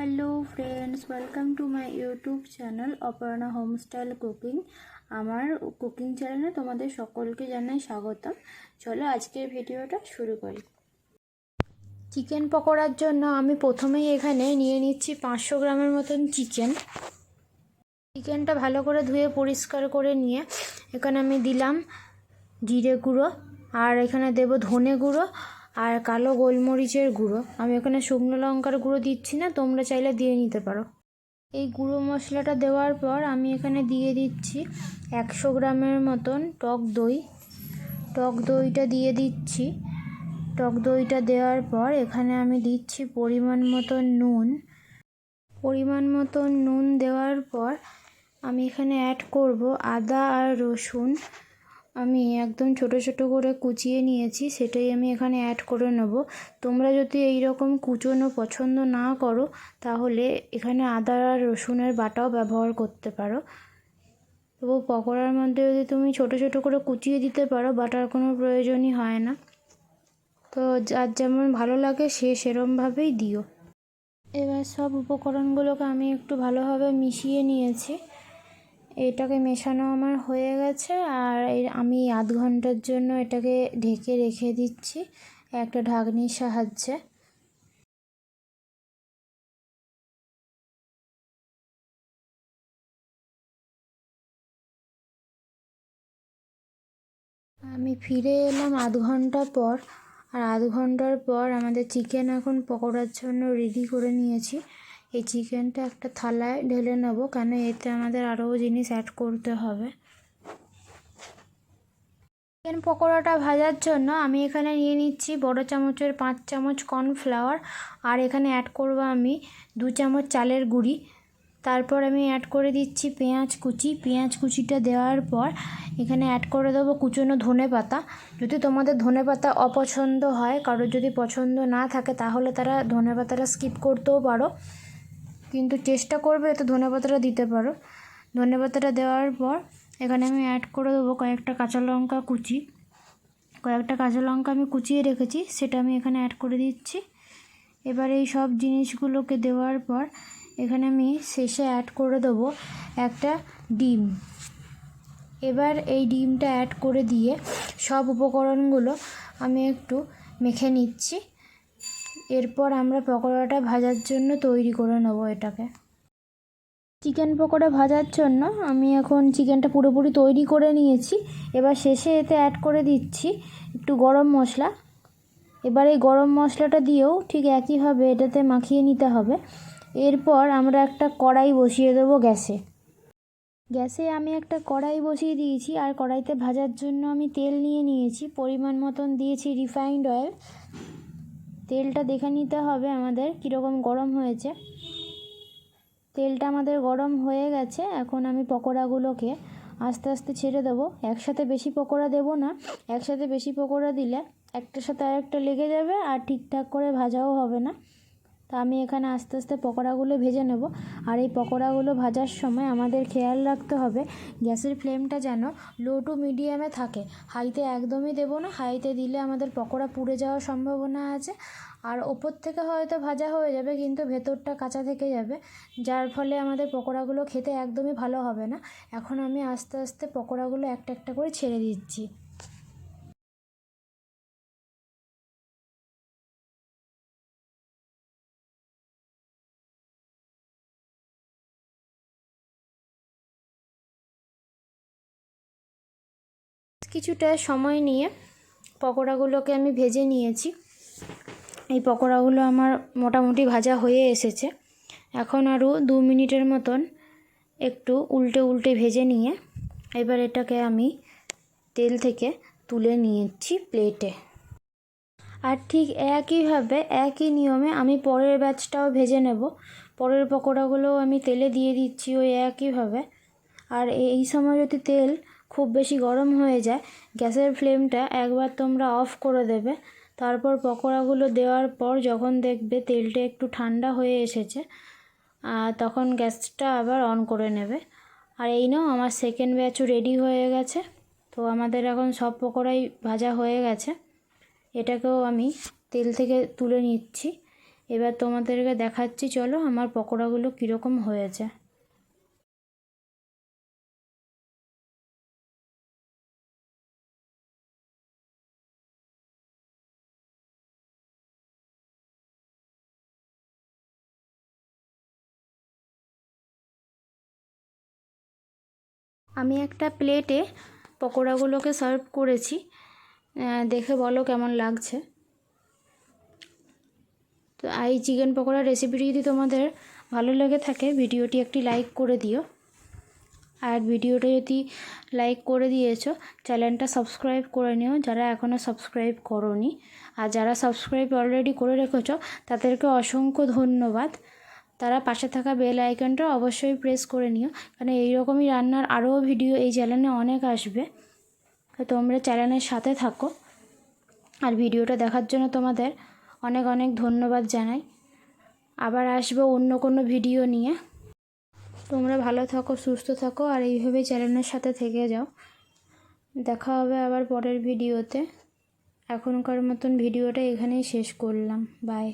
Hello friends, welcome to my YouTube channel Aparna home style cooking. আমার cooking চ্যানেলে তোমাদের সকলকে জানাই স্বাগতম। চলো আজকের ভিডিওটা শুরু করি। চিকেন পকোড়ার জন্য আমি প্রথমেই এখানে নিয়ে নিচ্ছি 500 গ্রামের মতন চিকেনটা ভালো করে ধুয়ে পরিষ্কার করে নিয়ে এখানে আমি দিলাম জিরে গুঁড়ো, আর এখানে দেব ধনে গুঁড়ো আর কালো গোলমরিচের গুঁড়ো। আমি এখানে শুকনো লঙ্কার গুঁড়ো দিচ্ছি না, তোমরা চাইলে দিয়ে নিতে পারো। এই গুঁড়ো মশলাটা দেওয়ার পর আমি এখানে দিয়ে দিচ্ছি 100 গ্রামের মতন টক দইটা দিয়ে দিচ্ছি। টক দইটা দেওয়ার পর এখানে আমি দিচ্ছি পরিমাণ মতন নুন দেওয়ার পর আমি এখানে অ্যাড করব আদা আর রসুন। আমি একদম ছোট ছোট করে কুচিয়ে নিয়েছি, সেটাই আমি এখানে অ্যাড করে নেব। তোমরা যদি এই রকম কুচোনো পছন্দ না করো তাহলে এখানে আদা আর রসুনের বাটাও ব্যবহার করতে পারো। তবু পকোড়ার মধ্যে যদি তুমি ছোট ছোট করে কুচিয়ে দিতে পারো, বাটার কোনো প্রয়োজনই হয় না। তো যার যেমন ভালো লাগে সে সেরমভাবেই দিও। এবার সব উপকরণগুলোকে আমি একটু ভালোভাবে মিশিয়ে নিয়েছি। এটাকে মেশানো আমার হয়ে গেছে, আর আমি আধ ঘন্টার জন্য এটাকে ঢেকে রেখে দিচ্ছি একটা ঢাকনির সাহায্যে। আমি ফিরে এলাম আধ ঘন্টা পর, আর আধ ঘন্টার পর আমাদের চিকেন এখন পকোড়ার জন্য রেডি করে নিয়েছি। এই চিকেনটা একটা থালায় ঢেলে নেবো, কেন এতে আমাদের আরও জিনিস অ্যাড করতে হবে। চিকেন পকোড়াটা ভাজার জন্য আমি এখানে নিয়ে নিচ্ছি বড় চামচের 5 চামচ কর্নফ্লাওয়ার, আর এখানে অ্যাড করব আমি 2 চামচ চালের গুঁড়ি। তারপর আমি অ্যাড করে দিচ্ছি পেঁয়াজ কুচিটা দেওয়ার পর এখানে অ্যাড করে দেবো কুচনো ধনেপাতা। যদি তোমাদের ধনেপাতা অপছন্দ হয়, কারোর যদি পছন্দ না থাকে তাহলে তারা ধনেপাতাটা স্কিপ করতেও পারো, কিন্তু চেষ্টা করবে এতে ধনেপাতাটা দিতে পারো। ধনেপাতাটা দেওয়ার পর এখানে আমি অ্যাড করে দেবো কয়েকটা কাঁচা লঙ্কা আমি কুচিয়ে রেখেছি, সেটা আমি এখানে অ্যাড করে দিচ্ছি। এবার এই সব জিনিসগুলোকে দেওয়ার পর এখানে আমি শেষে অ্যাড করে দেবো একটা ডিম। এবার এই ডিমটা অ্যাড করে দিয়ে সব উপকরণগুলো আমি একটু মেখে নিচ্ছি। এরপর আমরা পকোড়াটা ভাজার জন্য তৈরি করে নেব এটাকে। চিকেন পকোড়া ভাজার জন্য আমি এখন চিকেনটা পুরোপুরি তৈরি করে নিয়েছি। এবার শেষে এতে অ্যাড করে দিচ্ছি একটু গরম মশলা। এবার এই গরম মশলাটা দিয়েও ঠিক একইভাবে এটাতে মাখিয়ে নিতে হবে। এরপর আমরা একটা কড়াই বসিয়ে দেবো গ্যাসে আমি একটা কড়াই বসিয়ে দিয়েছি, আর কড়াইতে ভাজার জন্য আমি তেল নিয়ে নিয়েছি। পরিমাণ মতন দিয়েছি রিফাইন্ড অয়েল। তেলটা দেখে নিতে হবে আমাদের কীরকম গরম হয়েছে। তেলটা আমাদের গরম হয়ে গেছে। এখন আমি পকোড়াগুলোকে আস্তে আস্তে ছেড়ে দেবো। একসাথে বেশি পকোড়া দেবো না, একসাথে বেশি পকোড়া দিলে একটার সাথে আরেকটা লেগে যাবে আর ঠিকঠাক করে ভাজাও হবে না। তা আমি এখানে আস্তে আস্তে পকোড়াগুলো ভেজে নেব। আর এই পকোড়াগুলো ভাজার সময় আমাদের খেয়াল রাখতে হবে গ্যাসের ফ্লেমটা যেন লো টু মিডিয়ামে থাকে। হাইতে একদমই দেবো না, হাইতে দিলে আমাদের পকোড়া পুড়ে যাওয়ার সম্ভাবনা আছে। আর ওপর থেকে হয়তো ভাজা হয়ে যাবে, কিন্তু ভেতরটা কাঁচা থেকে যাবে, যার ফলে আমাদের পকোড়াগুলো খেতে একদমই ভালো হবে না। এখন আমি আস্তে আস্তে পকোড়াগুলো একটা একটা করে ছেড়ে দিচ্ছি। কিছুটা সময় নিয়ে পকোড়াগুলোকে আমি ভেজে নিয়েছি। এই পকোড়াগুলো আমার মোটামুটি ভাজা হয়ে এসেছে। এখন আরও 2 মিনিটের মতন একটু উল্টে ভেজে নিয়ে এবার এটাকে আমি তেল থেকে তুলে নিয়েছি প্লেটে। আর ঠিক একইভাবে একই নিয়মে আমি পরের ব্যাচটাও ভেজে নেব। পরের পকোড়াগুলোও আমি তেলে দিয়ে দিচ্ছি ওই একইভাবে। আর এই সময় যদি তেল খুব বেশি গরম হয়ে যায়, গ্যাসের ফ্লেমটা একবার তোমরা অফ করে দেবে। তারপর পকোড়াগুলো দেওয়ার পর যখন দেখবে তেলটা একটু ঠান্ডা হয়ে এসেছে, তখন গ্যাসটা আবার অন করে নেবে। আর এই নাও আমার সেকেন্ড ব্যাচও রেডি হয়ে গেছে। তো আমাদের এখন সব পকোড়াই ভাজা হয়ে গেছে। এটাকেও আমি তেল থেকে তুলে নিচ্ছি। এবার তোমাদেরকে দেখাচ্ছি, চলো আমার পকোড়াগুলো কীরকম হয়েছে। আমি একটা প্লেটে পকোড়াগুলোকে সার্ভ করেছি, দেখে বলো কেমন লাগছে। তো এই চিকেন পকোড়ার রেসিপিটি যদি তোমাদের ভালো লেগে থাকে ভিডিওটি একটি লাইক করে দিও, আর ভিডিওটা যদি লাইক করে দিয়েছো চ্যানেলটা সাবস্ক্রাইব করে নিও যারা এখনও সাবস্ক্রাইব করোনি, আর যারা সাবস্ক্রাইব অলরেডি করে রেখেছো তাদেরকে অসংখ্য ধন্যবাদ। তারা পাশে থাকা বেল আইকনটা অবশ্যই প্রেস করে নিও, কারণ এইরকমই রান্নার আরও ভিডিও এই চ্যানেলে অনেক আসবে। তো তোমরা চ্যানেলের সাথে থাকো, আর ভিডিওটা দেখার জন্য তোমাদের অনেক অনেক ধন্যবাদ জানাই। আবার আসবো অন্য কোনো ভিডিও নিয়ে। তোমরা ভালো থাকো, সুস্থ থাকো, আর এইভাবে চ্যানেলের সাথে থেকে যাও। দেখা হবে আবার পরের ভিডিওতে। এখনকার মতন ভিডিওটা এখানেই শেষ করলাম। বাই।